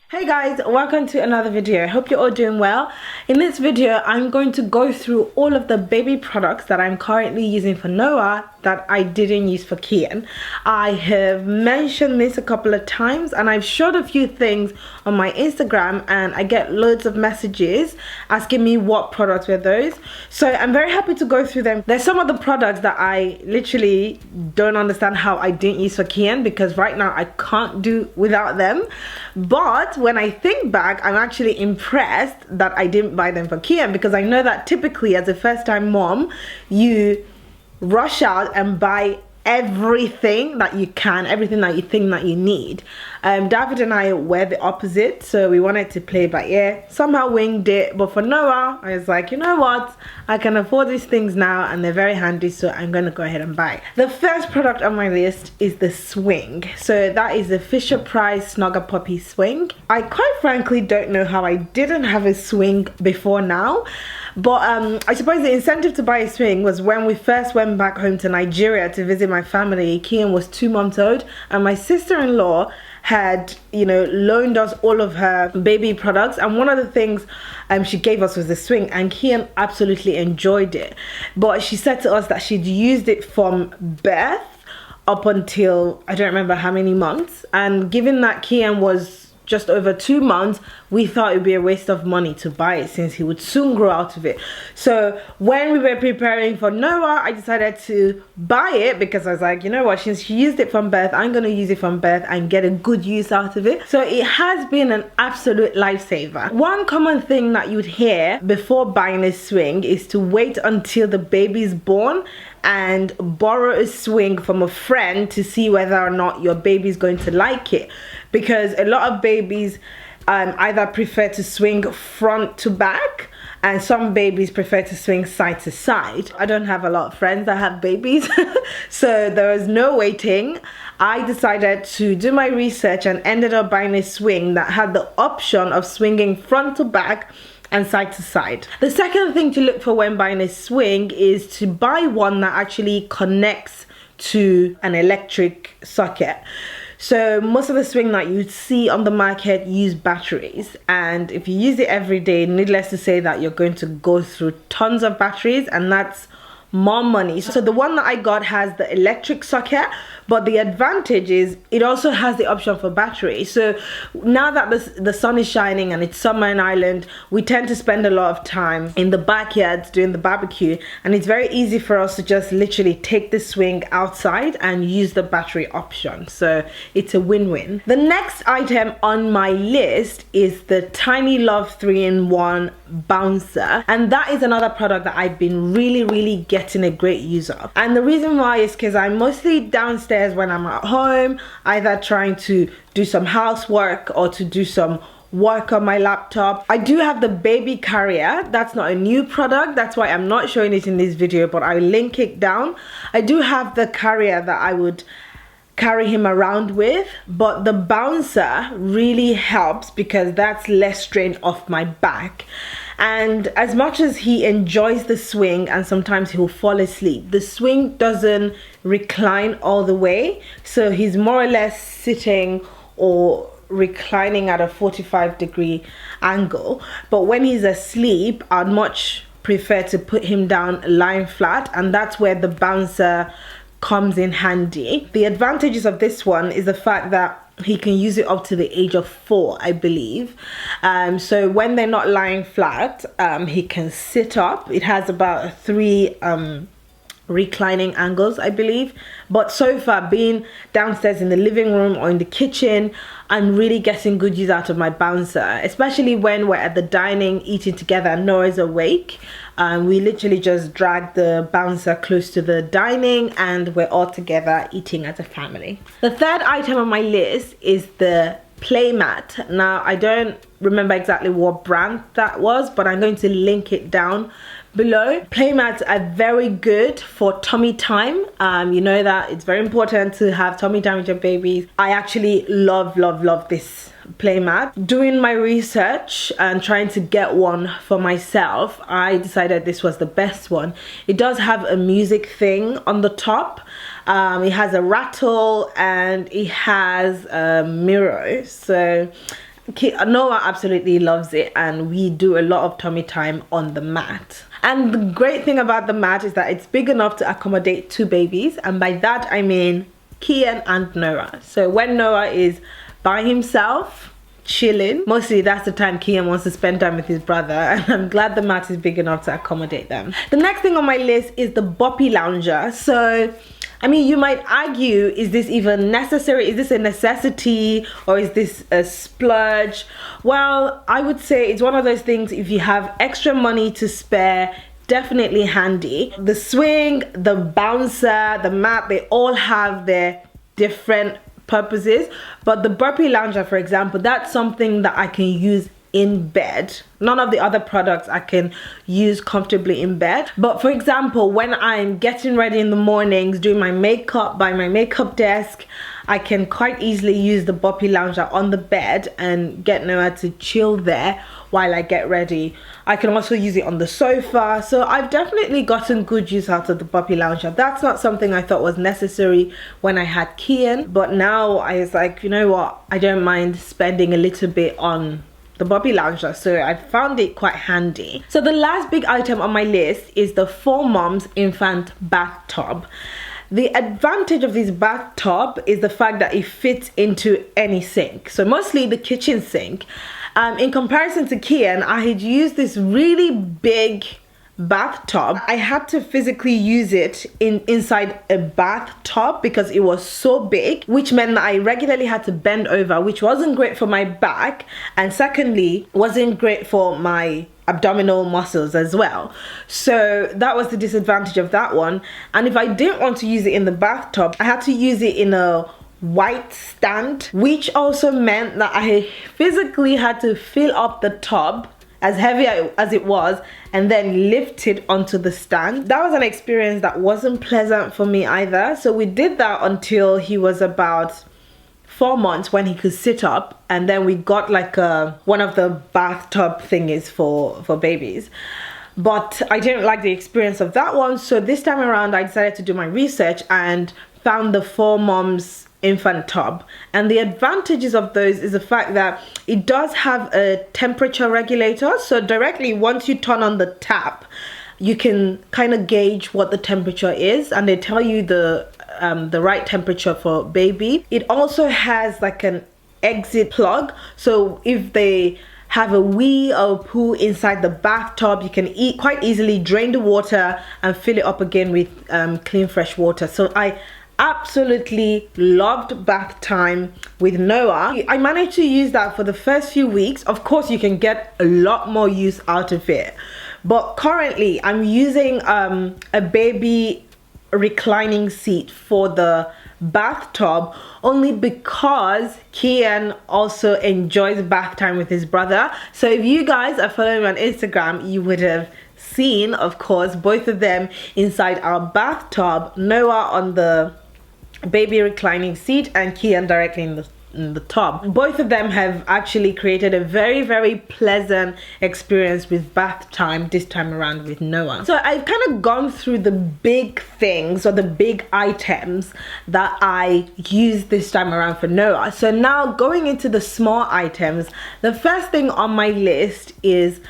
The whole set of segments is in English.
Hey guys, welcome to another video. I hope you're all doing well. In this video, I'm going to go through all of the baby products that I'm currently using for Noah that I didn't use for Kian. I have mentioned this a couple of times and I've showed a few things on my Instagram and I get loads of messages asking me what products were those. So I'm very happy to go through them. There's some of the products that I literally don't understand how I didn't use for Kian because right now I can't do without them. But when I think back, I'm actually impressed that I didn't buy them for Kian because I know that typically as a first-time mom, you rush out and buy everything that you can, everything that you think that you need. David and I were the opposite, so we wanted to play by ear, somehow winged it. But for Noah, I was like, you know what, I can afford these things now and they're very handy, so I'm gonna go ahead and buy. The first product on my list is the swing. So that is the Fisher Price Snugger Puppy swing. I quite frankly don't know how I didn't have a swing before now. But I suppose the incentive to buy a swing was when we first went back home to Nigeria to visit my family. Kian was 2 months old and my sister-in-law had, loaned us all of her baby products. And one of the things she gave us was the swing and Kian absolutely enjoyed it. But she said to us that she'd used it from birth up until, I don't remember how many months. And given that Kian was just over 2 months, we thought it would be a waste of money to buy it since he would soon grow out of it. So when we were preparing for Noah, I decided to buy it because I was like, you know what, since she used it from birth, I'm going to use it from birth and get a good use out of it. So it has been an absolute lifesaver. One common thing that you'd hear before buying a swing is to wait until the baby's born and borrow a swing from a friend to see whether or not your baby's going to like it, because a lot of babies either prefer to swing front to back and some babies prefer to swing side to side. I don't have a lot of friends that have babies so there was no waiting. I decided to do my research and ended up buying a swing that had the option of swinging front to back and side to side. The second thing to look for when buying a swing is to buy one that actually connects to an electric socket. So most of the swing that you see on the market use batteries, and if you use it every day, needless to say that you're going to go through tons of batteries and that's more money. So the one that I got has the electric socket, but the advantage is it also has the option for battery. So now that the sun is shining and it's summer in Ireland, we tend to spend a lot of time in the backyard doing the barbecue, and it's very easy for us to just literally take the swing outside and use the battery option. So it's a win-win. The next item on my list is the Tiny Love 3-in-1 bouncer, and that is another product that I've been really getting a great use of. And the reason why is because I'm mostly downstairs when I'm at home, either trying to do some housework or to do some work on my laptop. I do have the baby carrier. That's not a new product, that's why I'm not showing it in this video, but I'll link it down. I do have the carrier that I would carry him around with, but the bouncer really helps because that's less strain off my back. And as much as he enjoys the swing and sometimes he'll fall asleep, the swing doesn't recline all the way, so he's more or less sitting or reclining at a 45-degree angle. But when he's asleep, I'd much prefer to put him down lying flat, and that's where the bouncer comes in handy. The advantages of this one is the fact that he can use it up to the age of 4, I believe. So when they're not lying flat, he can sit up. It has about 3 reclining angles, I believe. But so far, being downstairs in the living room or in the kitchen, I'm really getting good use out of my bouncer, especially when we're at the dining eating together and Noah's awake. We literally just drag the bouncer close to the dining and we're all together eating as a family. The third item on my list is the PLAYMAT. Now, I don't remember exactly what brand that was, but I'm going to link it down below. PLAYMATs are very good for tummy time. You know that it's very important to have tummy time with your babies. I actually love this PLAYMAT. Doing my research and trying to get one for myself, I decided this was the best one. It does have a music thing on the top. It has a rattle and it has a mirror. So Noah absolutely loves it, and we do a lot of tummy time on the mat. And the great thing about the mat is that it's big enough to accommodate 2 babies, and by that I mean Kian and Noah. So when Noah is by himself chilling, mostly that's the time Kian wants to spend time with his brother, and I'm glad the mat is big enough to accommodate them. The next thing on my list is the BOPPY lounger. So I mean, you might argue, is this even necessary? Is this a necessity, or is this a splurge? Well, I would say it's one of those things, if you have extra money to spare, definitely handy. The swing, the bouncer, the mat, they all have their different purposes, but the BOPPY lounger, for example, that's something that I can use in bed. None of the other products I can use comfortably in bed, but for example, when I'm getting ready in the mornings, doing my makeup by my makeup desk, I can quite easily use the BOPPY lounger on the bed and get Noah to chill there while I get ready. I can also use it on the sofa, so I've definitely gotten good use out of the BOPPY lounger. That's not something I thought was necessary when I had Kian, but now I was like, you know what, I don't mind spending a little bit on the BOPPY lounger, so I found it quite handy. So the last big item on my list is the 4Moms infant bathtub. The advantage of this bathtub is the fact that it fits into any sink, so mostly the kitchen sink. In comparison to Kian, I had used this really big bathtub. I had to physically use it inside a bathtub because it was so big, which meant that I regularly had to bend over, which wasn't great for my back, and secondly wasn't great for my abdominal muscles as well. So that was the disadvantage of that one. And if I didn't want to use it in the bathtub, I had to use it in a white stand, which also meant that I physically had to fill up the tub, as heavy as it was, and then lift it onto the stand. That was an experience that wasn't pleasant for me either. So we did that until he was about 4 months, when he could sit up, and then we got like one of the bathtub thingies for babies. But I didn't like the experience of that one, so this time around I decided to do my research and found the 4Moms infant tub. And the advantages of those is the fact that it does have a temperature regulator, so directly once you turn on the tap, you can kind of gauge what the temperature is, and they tell you the right temperature for baby. It also has like an exit plug, so if they have a wee or a poo inside the bathtub, you can quite easily drain the water and fill it up again with clean fresh water. So I absolutely loved bath time with Noah. I managed to use that for the first few weeks. Of course, you can get a lot more use out of it, but currently I'm using a baby reclining seat for the bathtub, only because Kian also enjoys bath time with his brother. So if you guys are following me on Instagram, you would have seen, of course, both of them inside our bathtub, Noah on the baby reclining seat and Kian directly in the tub. Both of them have actually created a very, very pleasant experience with bath time this time around with Noah. So I've kind of gone through the big things, or the big items that I used this time around for Noah. So now going into the small items, the first thing on my list is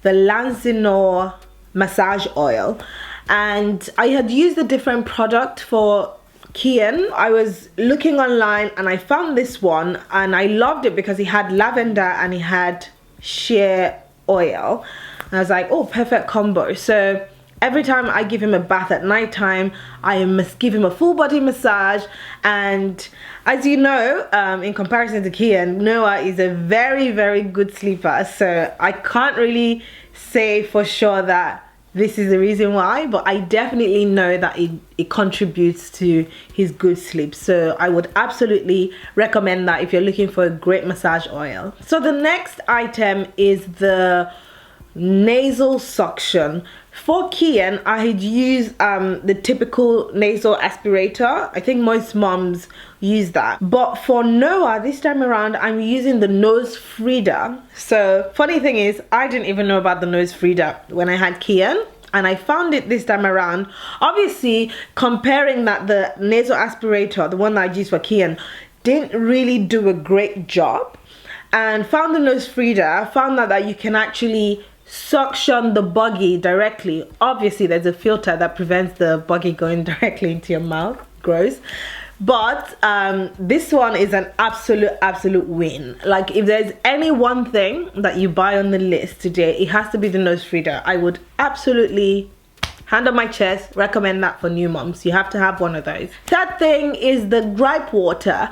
the Lanzinor massage oil, and I had used a different product for Kian. I was looking online and I found this one, and I loved it because it had lavender and it had shea oil, and I was like, oh, perfect combo. So every time I give him a bath at night time, I must give him a full body massage. And as you know, in comparison to Kian, Noah is a very, very good sleeper, so I can't really say for sure that this is the reason why, but I definitely know that it contributes to his good sleep. So I would absolutely recommend that if you're looking for a great massage oil. So the next item is the nasal suction. For Kian, I had used the typical nasal aspirator. I think most moms use that. But for Noah, this time around, I'm using the nose Frida. So funny thing is, I didn't even know about the nose Frida when I had Kian, and I found it this time around. Obviously, comparing that, the nasal aspirator, the one that I used for Kian, didn't really do a great job. and found the nose feeder, found out that you can actually suction the buggy directly. Obviously there's a filter that prevents the buggy going directly into your mouth. Gross. But this one is an absolute win. Like, if there's any one thing that you buy on the list today, it has to be the nose feeder. I would absolutely, hand on my chest, recommend that for new moms. You have to have one of those. That thing is the gripe water.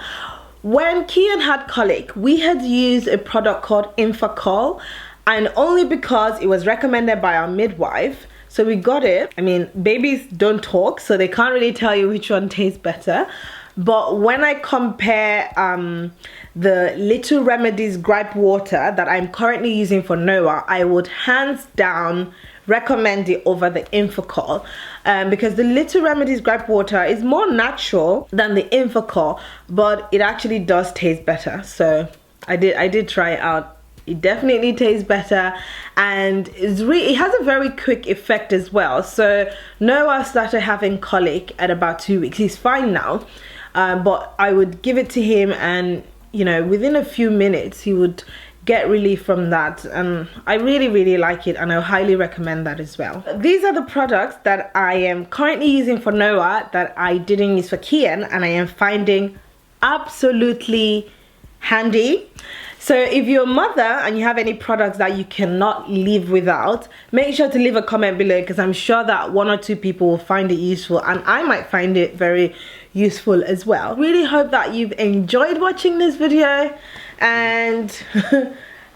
When Kian had colic, we had used a product called Infacol, and only because it was recommended by our midwife, so we got it. I mean, babies don't talk, so they can't really tell you which one tastes better. But when I compare the Little Remedies gripe water that I'm currently using for Noah, I would hands down recommend it over the Infacol, because the Little Remedies gripe water is more natural than the Infacol, but it actually does taste better. So I did try it out. It definitely tastes better, and it has a very quick effect as well. So Noah started having colic at about 2 weeks. He's fine now, but I would give it to him, and you know, within a few minutes he would get relief from that, and I really like it, and I highly recommend that as well. These are the products that I am currently using for Noah that I didn't use for Kian, and I am finding absolutely handy. So if you're a mother and you have any products that you cannot live without, make sure to leave a comment below, because I'm sure that 1 or 2 people will find it useful, and I might find it very useful as well. Really hope that you've enjoyed watching this video, and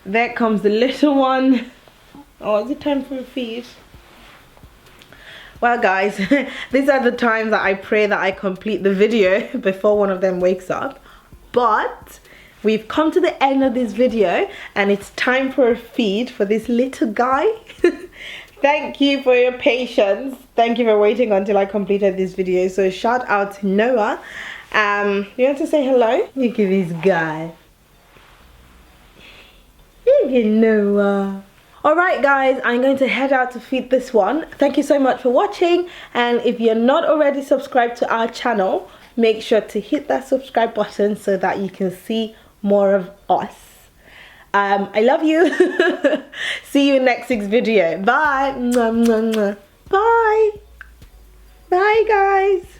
there comes the little one. Oh, is it time for a feed? Well guys, these are the times that I pray that I complete the video before one of them wakes up, but we've come to the end of this video, and it's time for a feed for this little guy. Thank you for your patience. Thank you for waiting until I completed this video. So shout out to Noah. You want to say hello? Look at this guy. Look at Noah. Alright guys, I'm going to head out to feed this one. Thank you so much for watching, and if you're not already subscribed to our channel, make sure to hit that subscribe button so that you can see more of us. I love you. See you in next week's video. Bye. Bye. Bye guys.